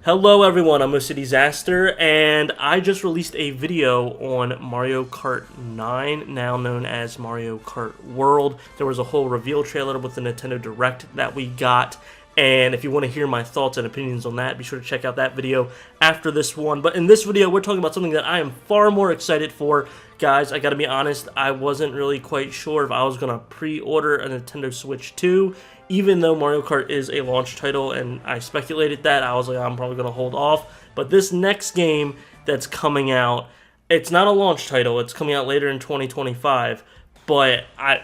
Hello everyone, I'm Mr. Disaster, and I just released a video on Mario Kart 9, now known as Mario Kart World. There was a whole reveal trailer with the Nintendo Direct that we got, and if you want to hear my thoughts and opinions on that, be sure to check out that video after this one. But in this video, we're talking about something that I am far more excited for. Guys, I gotta be honest, I wasn't really quite sure if I was gonna pre-order a Nintendo Switch 2, even though Mario Kart is a launch title, and I speculated that. I was like, I'm probably gonna hold off. But this next game that's coming out, it's not a launch title, it's coming out later in 2025, but I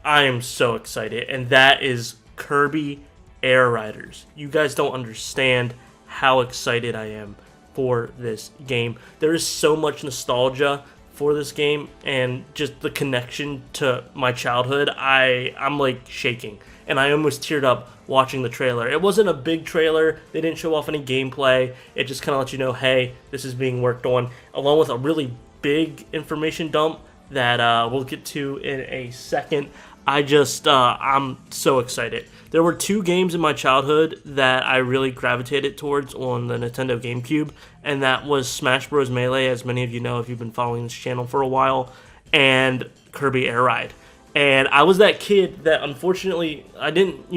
am so excited, and that is Kirby Air Riders. You guys don't understand how excited I am for this game. There is so much nostalgia for this game, and just the connection to my childhood. I'm like shaking, and I almost teared up watching the trailer. It wasn't a big trailer, they didn't show off any gameplay, it just kind of let you know, hey, this is being worked on, along with a really big information dump that we'll get to in a second. I'm so excited. There were two games in my childhood that I really gravitated towards on the Nintendo GameCube, and that was Smash Bros. Melee, as many of you know if you've been following this channel for a while, and Kirby Air Ride. And I was that kid that, unfortunately, I didn't,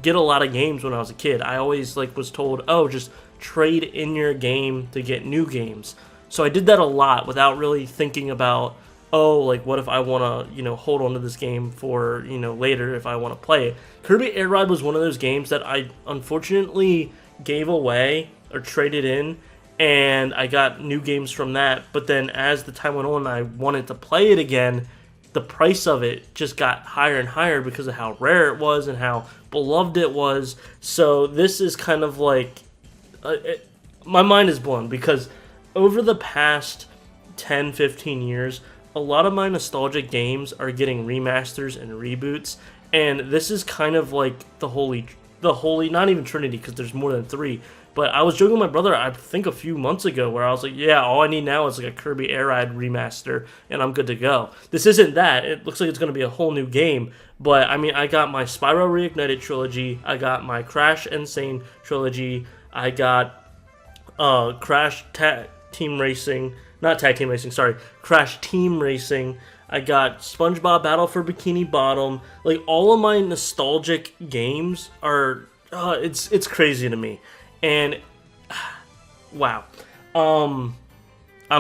get a lot of games when I was a kid. I always was told, oh, just trade in your game to get new games. So I did that a lot without really thinking about, oh, what if I want to, hold on to this game for, later if I want to play it. Kirby Air Ride was one of those games that I unfortunately gave away or traded in, and I got new games from that. But then as the time went on, I wanted to play it again. The price of it just got higher and higher because of how rare it was and how beloved it was. So this is kind of my mind is blown, because over the past 10-15 years, a lot of my nostalgic games are getting remasters and reboots, and this is kind of like the holy, not even trinity, because there's more than three. But I was joking with my brother, I think a few months ago, where I was like, yeah, all I need now is a Kirby Air Ride remaster, and I'm good to go. This isn't that. It looks like it's going to be a whole new game. But, I mean, I got my Spyro Reignited trilogy, I got my Crash Insane trilogy, I got Crash Team Racing, Crash Team Racing, I got SpongeBob Battle for Bikini Bottom. All of my nostalgic games are, it's crazy to me. And wow, I'm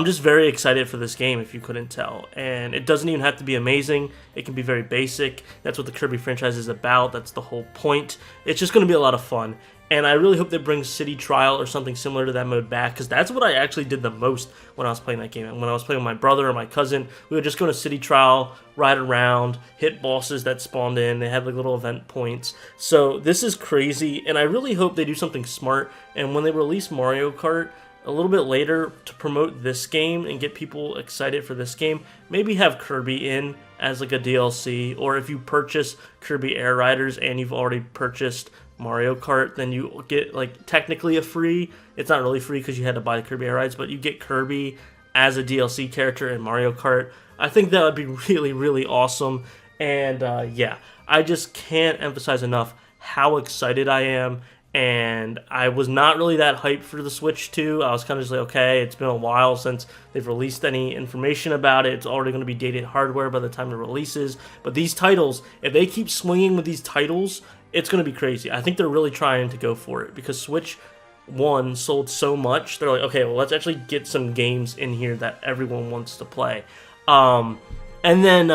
just very excited for this game, if you couldn't tell. And it doesn't even have to be amazing, it can be very basic. That's what the Kirby franchise is about, that's the whole point. It's just going to be a lot of fun, and I really hope they bring City Trial or something similar to that mode back, because that's what I actually did the most when I was playing that game. And when I was playing with my brother or my cousin, we would just go to City Trial, ride around, hit bosses that spawned in. They had little event points. So this is crazy, and I really hope they do something smart. And when they release Mario Kart a little bit later to promote this game and get people excited for this game, maybe have Kirby in as a DLC, or if you purchase Kirby Air Riders and you've already purchased Mario Kart, then you get technically a free, it's not really free because you had to buy the Kirby Air Rides, but you get Kirby as a DLC character in Mario Kart. I think that would be really, really awesome. And yeah, I just can't emphasize enough how excited I am. And I was not really that hyped for the Switch 2. I was kind of just okay, it's been a while since they've released any information about it. It's already going to be dated hardware by the time it releases. But these titles, if they keep swinging with these titles, it's going to be crazy. I think they're really trying to go for it, because Switch 1 sold so much. They're like, okay, well, let's actually get some games in here that everyone wants to play. And then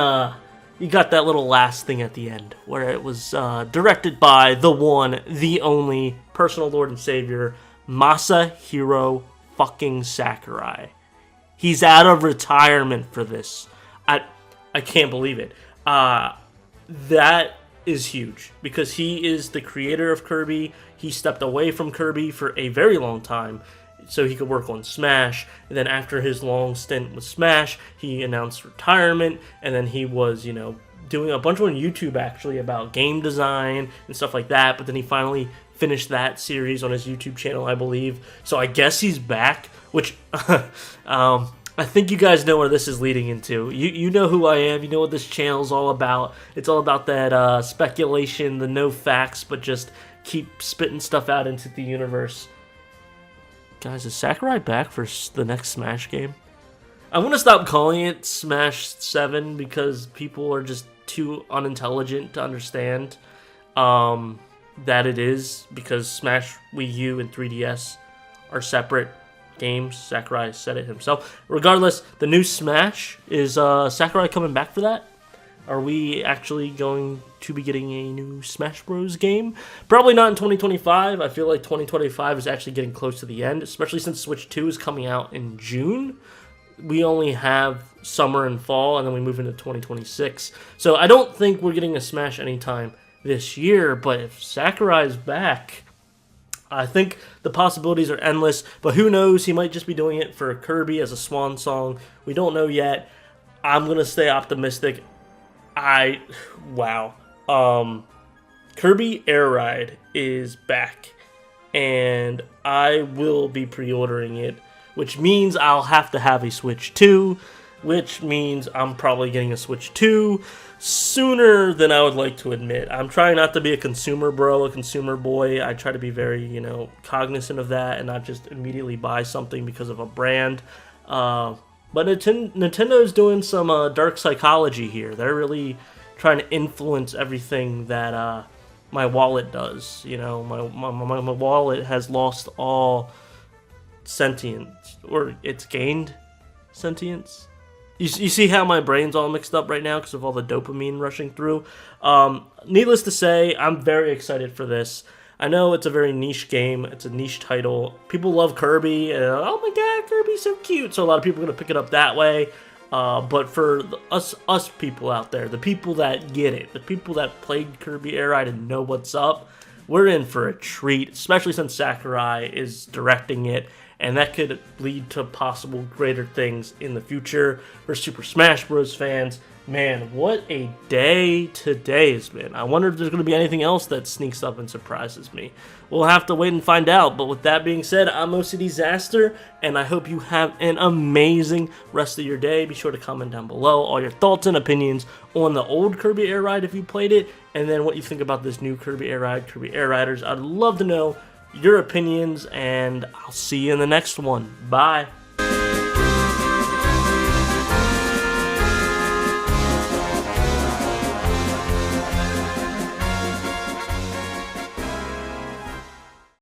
you got that little last thing at the end, where it was directed by the one, the only, personal lord and savior, Masahiro fucking Sakurai. He's out of retirement for this. I can't believe it. That is huge, because he is the creator of Kirby. He stepped away from Kirby for a very long time so he could work on Smash, and then after his long stint with Smash, he announced retirement, and then he was, doing a bunch on YouTube actually about game design and stuff like that, but then he finally finished that series on his YouTube channel, I believe. So I guess he's back, which I think you guys know where this is leading into. You know who I am. You know what this channel is all about. It's all about that speculation, the no facts, but just keep spitting stuff out into the universe. Guys, is Sakurai back for the next Smash game? I want to stop calling it Smash 7 because people are just too unintelligent to understand that it is, because Smash Wii U and 3DS are separate games. Sakurai said it himself. Regardless, the new Smash, is Sakurai coming back for that? Are we actually going to be getting a new Smash Bros. Game? Probably not in 2025. I feel like 2025 is actually getting close to the end, especially since Switch 2 is coming out in June. We only have summer and fall, and then we move into 2026. So I don't think we're getting a Smash anytime this year, but if Sakurai's back, I think the possibilities are endless. But who knows? He might just be doing it for Kirby as a swan song. We don't know yet. I'm going to stay optimistic. Wow. Kirby Air Ride is back, and I will be pre-ordering it, which means I'll have to have a Switch 2, which means I'm probably getting a Switch 2 sooner than I would like to admit. I'm trying not to be a consumer bro, a consumer boy. I try to be very, cognizant of that and not just immediately buy something because of a brand. But Nintendo's doing some dark psychology here. They're really trying to influence everything that my wallet does. My wallet has lost all sentience, or it's gained sentience. You see how my brain's all mixed up right now because of all the dopamine rushing through. Needless to say, I'm very excited for this. I know it's a very niche game. It's a niche title. People love Kirby. Oh my god, Kirby's so cute. So a lot of people are going to pick it up that way. But for us people out there, the people that get it, the people that played Kirby Air Ride and know what's up, we're in for a treat, especially since Sakurai is directing it. And that could lead to possible greater things in the future for Super Smash Bros. Fans. Man, what a day today has been. I wonder if there's going to be anything else that sneaks up and surprises me. We'll have to wait and find out. But with that being said, I'm OC Disaster, and I hope you have an amazing rest of your day. Be sure to comment down below all your thoughts and opinions on the old Kirby Air Ride if you played it, and then what you think about this new Kirby Air Ride, Kirby Air Riders. I'd love to know your opinions, and I'll see you in the next one. Bye.